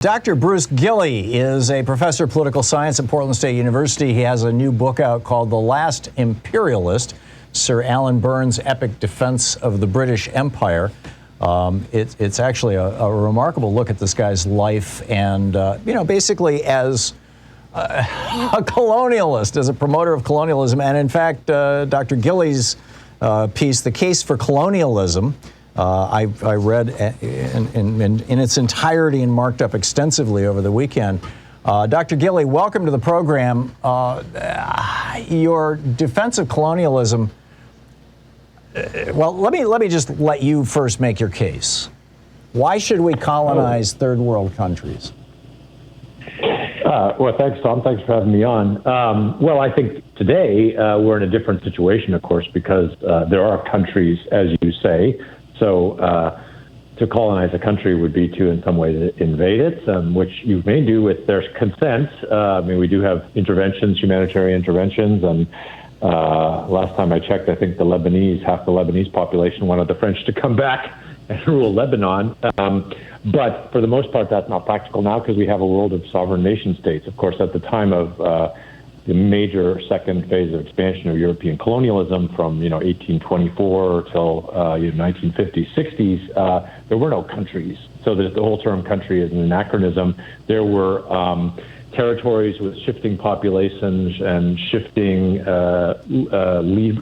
Dr. Bruce Gilley is a professor of political science at Portland State University. He has a new book out called The Last Imperialist, Sir Alan Burns' Epic Defense of the British Empire. It's actually a remarkable look at this guy's life and, basically as a colonialist, as a promoter of colonialism. And in fact, Dr. Gilley's piece, The Case for Colonialism, I read in its entirety and marked up extensively over the weekend. Dr. Gilley, welcome to the program. Your defense of colonialism, well, let me just let you first make your case. Why should we colonize third world countries? Well, thanks, Tom. Thanks for having me on. Well, I think today we're in a different situation, of course, because there are countries, as you say. So to colonize a country would be to, in some ways, invade it, which you may do with their consent. I mean, we do have interventions, humanitarian interventions, and last time I checked, I think half the Lebanese population wanted the French to come back and rule Lebanon. But for the most part, that's not practical now because we have a world of sovereign nation states. Of course, at the time of the major second phase of expansion of European colonialism from 1824 till 1950s, 60s, there were no countries. So the whole term country is an anachronism. There were territories with shifting populations and shifting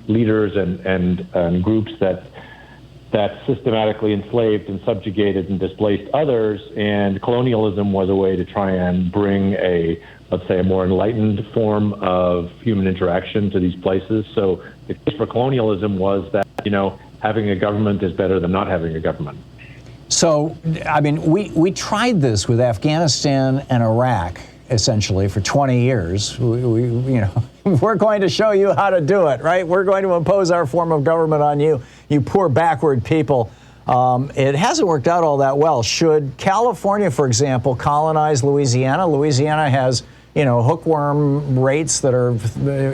leaders and groups that systematically enslaved and subjugated and displaced others, and colonialism was a way to try and bring let's say, a more enlightened form of human interaction to these places. So the case for colonialism was that, having a government is better than not having a government. So, I mean, we tried this with Afghanistan and Iraq, essentially, for 20 years. We're going to show you how to do it, right? We're going to impose our form of government on you, you poor backward people. It hasn't worked out all that well. Should California, for example, colonize Louisiana? Louisiana has, hookworm rates that are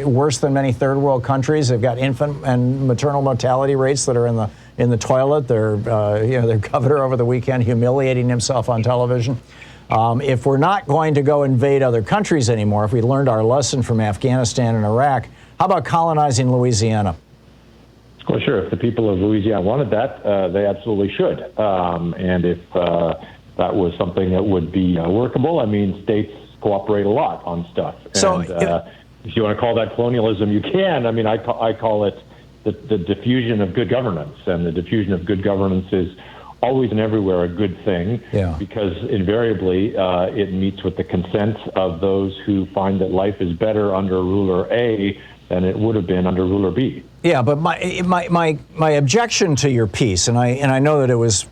worse than many third world countries. They've got infant and maternal mortality rates that are in the toilet. Their governor over the weekend humiliating himself on television. If we're not going to go invade other countries anymore, if we learned our lesson from Afghanistan and Iraq, how about colonizing Louisiana? Well, sure. If the people of Louisiana wanted that, they absolutely should. And if that was something that would be workable, I mean, states cooperate a lot on stuff. So, and if you want to call that colonialism, you can. I mean, I call it the diffusion of good governance. And the diffusion of good governance is always and everywhere a good thing, because invariably it meets with the consent of those who find that life is better under ruler A than it would have been under ruler B. Yeah, but my objection to your piece, and I know that it was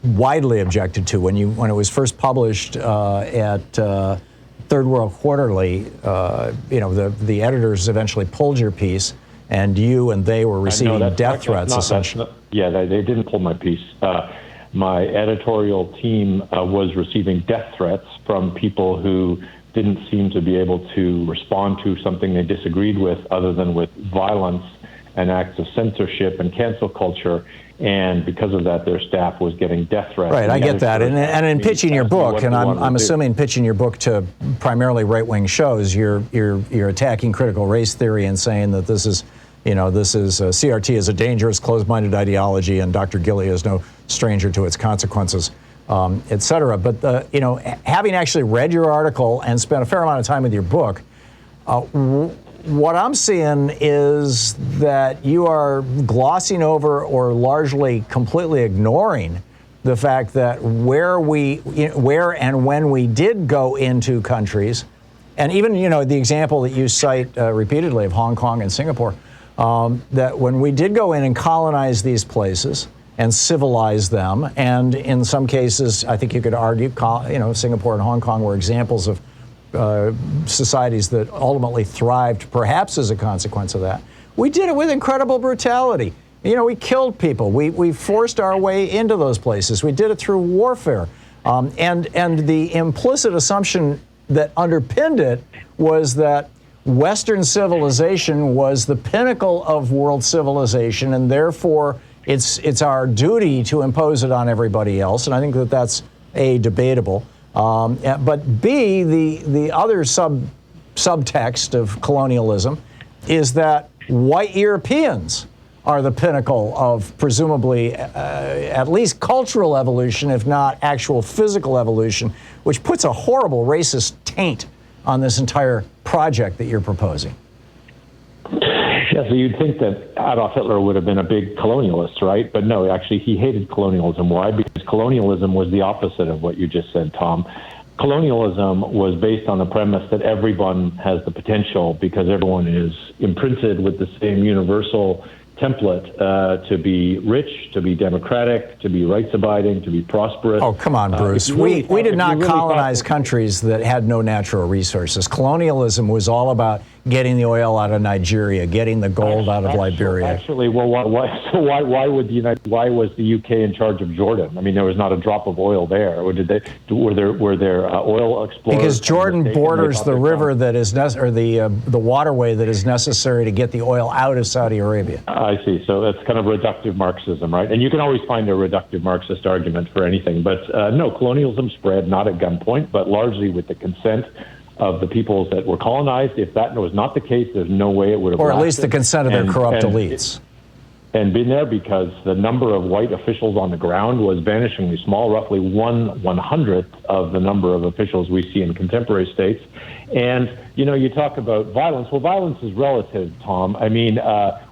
widely objected to when it was first published at Third World Quarterly. The editors eventually pulled your piece, and you and they were receiving death threats essentially. They didn't pull my piece. My editorial team was receiving death threats from people who didn't seem to be able to respond to something they disagreed with other than with violence and acts of censorship and cancel culture. And because of that, their staff was getting death threats. Right, I get that. And in pitching your book, and I'm assuming pitching your book to primarily right-wing shows, you're attacking critical race theory and saying that this is CRT is a dangerous, closed-minded ideology, and Dr. Gilley is no stranger to its consequences, et cetera. But having actually read your article and spent a fair amount of time with your book, what I'm seeing is that you are glossing over or largely completely ignoring the fact that where and when we did go into countries, and even the example that you cite repeatedly of Hong Kong and Singapore, that when we did go in and colonize these places and civilize them, and in some cases, I think you could argue, Singapore and Hong Kong were examples of societies that ultimately thrived, perhaps as a consequence of that. We did it with incredible brutality. We killed people. We forced our way into those places. We did it through warfare. And the implicit assumption that underpinned it was that Western civilization was the pinnacle of world civilization, and therefore it's our duty to impose it on everybody else. And I think that that's debatable. But B, the other subtext of colonialism is that white Europeans are the pinnacle of presumably at least cultural evolution, if not actual physical evolution, which puts a horrible racist taint on this entire project that you're proposing. Yeah, so you'd think that Adolf Hitler would have been a big colonialist, right? But no, actually, he hated colonialism. Why? Because colonialism was the opposite of what you just said, Tom. Colonialism was based on the premise that everyone has the potential because everyone is imprinted with the same universal template to be rich, to be democratic, to be rights-abiding, to be prosperous. Oh, come on, Bruce. We did not colonize countries that had no natural resources. Colonialism was all about getting the oil out of Nigeria, getting the gold out of Liberia. Actually, well, why was the UK in charge of Jordan? I mean, there was not a drop of oil there. Or were there oil explorers? Because Jordan borders the river that is the waterway that is necessary to get the oil out of Saudi Arabia. I see. So that's kind of reductive Marxism, right? And you can always find a reductive Marxist argument for anything. But no, colonialism spread not at gunpoint, but largely with the consent of the peoples that were colonized. If that was not the case, there's no way it would have Or at least the consent of their corrupt elites. And been there because the number of white officials on the ground was vanishingly small, roughly 1/100th of the number of officials we see in contemporary states. And, you know, you talk about violence. Well, violence is relative, Tom. I mean,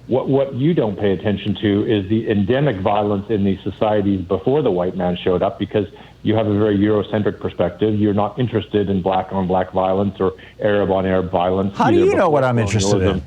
what you don't pay attention to is the endemic violence in these societies before the white man showed up, because you have a very Eurocentric perspective. You're not interested in black-on-black violence or Arab-on-Arab violence. How do you know what I'm interested in?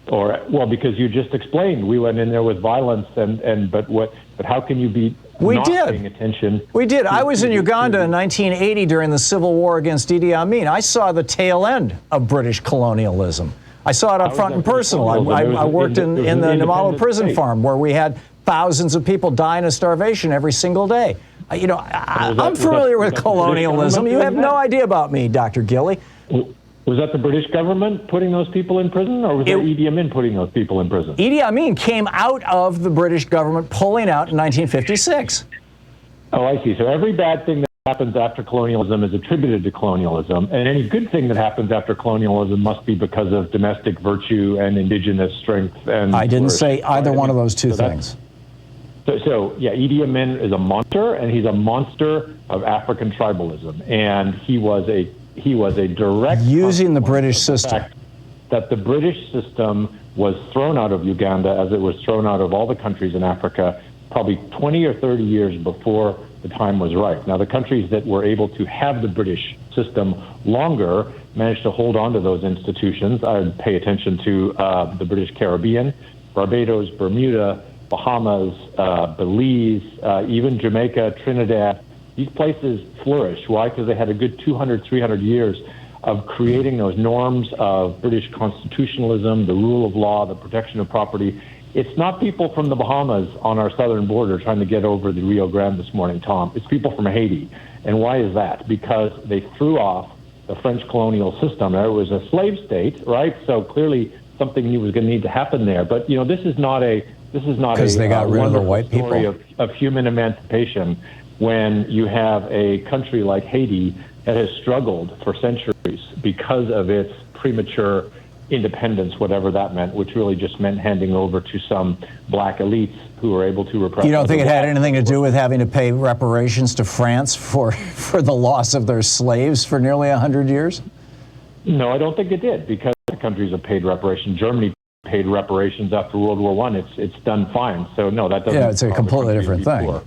Or, well, because you just explained we went in there with violence, but how can you be paying attention? We did. I was in Uganda in 1980 during the civil war against Idi Amin. I saw the tail end of British colonialism. I saw it up front and personal. I worked in the Namalo prison farm where we had thousands of people dying of starvation every single day. You know, I'm familiar with colonialism. You have no idea about me, Dr. Gilley. Was that the British government putting those people in prison, or was that Idi Amin putting those people in prison? Idi Amin came out of the British government pulling out in 1956. Oh, I see. So every bad thing that happens after colonialism is attributed to colonialism, and any good thing that happens after colonialism must be because of domestic virtue and indigenous strength. And I didn't say either one of those two things. So, yeah, Idi Amin is a monster, and he's a monster of African tribalism, and he was a direct using the British system. Fact that the British system was thrown out of Uganda as it was thrown out of all the countries in Africa probably 20 or 30 years before the time was right. Now, the countries that were able to have the British system longer managed to hold on to those institutions. I would pay attention to the British Caribbean, Barbados, Bermuda, Bahamas, Belize, even Jamaica, Trinidad. These places flourish. Why? Because they had a good 200, 300 years of creating those norms of British constitutionalism, the rule of law, the protection of property. It's not people from the Bahamas on our southern border trying to get over the Rio Grande this morning, Tom. It's people from Haiti. And why is that? Because they threw off the French colonial system. It was a slave state, right? So clearly something new was going to need to happen there. But, you know, this is not a because they got rid of the white story people of human emancipation when you have a country like Haiti that has struggled for centuries because of its premature independence, whatever that meant, which really just meant handing over to some black elites who were able to repress. You don't think it had anything to do with having to pay reparations to France for the loss of their slaves for nearly 100 years? No, I don't think it did, because the countries have paid reparations. Germany paid reparations after World War I. It's done fine. So no, that doesn't. Yeah, it's a completely different thing.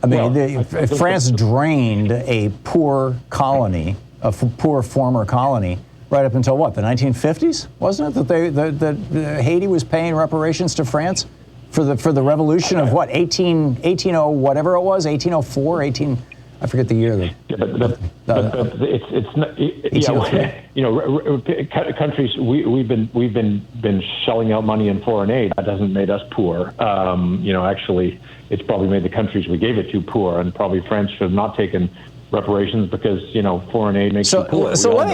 I mean, France drained a poor colony, a poor former colony, right up until what, the 1950s? Wasn't it that Haiti was paying reparations to France for the revolution of what, 1800 whatever it was, 1804, I forget the year. It's not. You know, countries we've been shelling out money in foreign aid. That hasn't made us poor. You know, actually, it's probably made the countries we gave it to poor, and probably France should have not taken reparations because, you know, foreign aid makes you poor. So let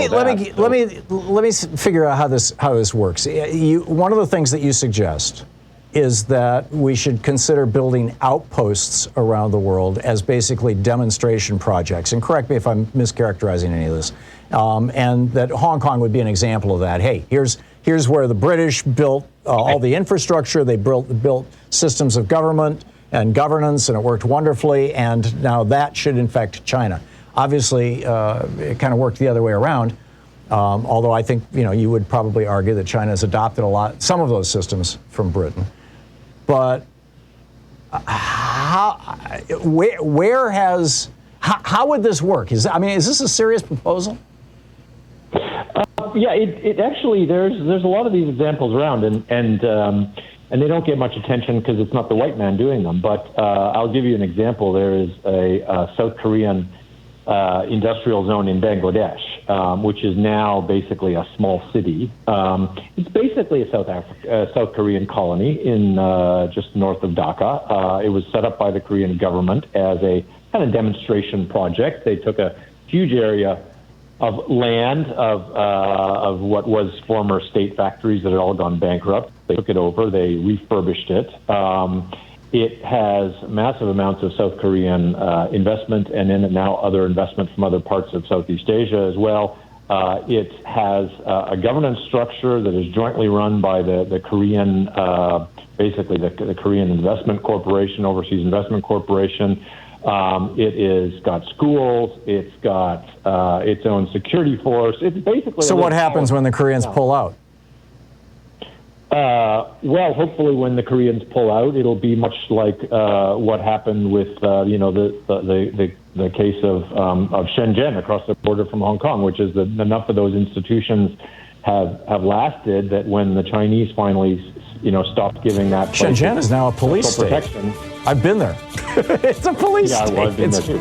me figure out how this works. One of the things that you suggest is that we should consider building outposts around the world as basically demonstration projects. And correct me if I'm mischaracterizing any of this. And that Hong Kong would be an example of that. Hey, here's where the British built all the infrastructure. They built systems of government and governance, and it worked wonderfully. And now that should infect China. Obviously, it kind of worked the other way around. Although I think you would probably argue that China has adopted some of those systems from Britain. But how would this work? Is this a serious proposal? Yeah, it actually there's a lot of these examples around, and they don't get much attention because it's not the white man doing them. But I'll give you an example. There is a South Korean industrial zone in Bangladesh, which is now basically a small city. It's basically a South Korean colony in just north of Dhaka. It was set up by the Korean government as a kind of demonstration project. They took a huge area of land of what was former state factories that had all gone bankrupt. They took it over. They refurbished it. It has massive amounts of South Korean investment, and then now other investment from other parts of Southeast Asia as well. It has a governance structure that is jointly run by the Korean, basically the Korean Investment Corporation, Overseas Investment Corporation. It is got schools. It's got its own security force. It's basically. So what happens when the Koreans pull out? Well, hopefully, when the Koreans pull out, it'll be much like what happened with the case of Shenzhen across the border from Hong Kong, which is that enough of those institutions have lasted that when the Chinese finally stopped giving that Shenzhen is now a police state. Protection. I've been there. It's a police state. I've been there too.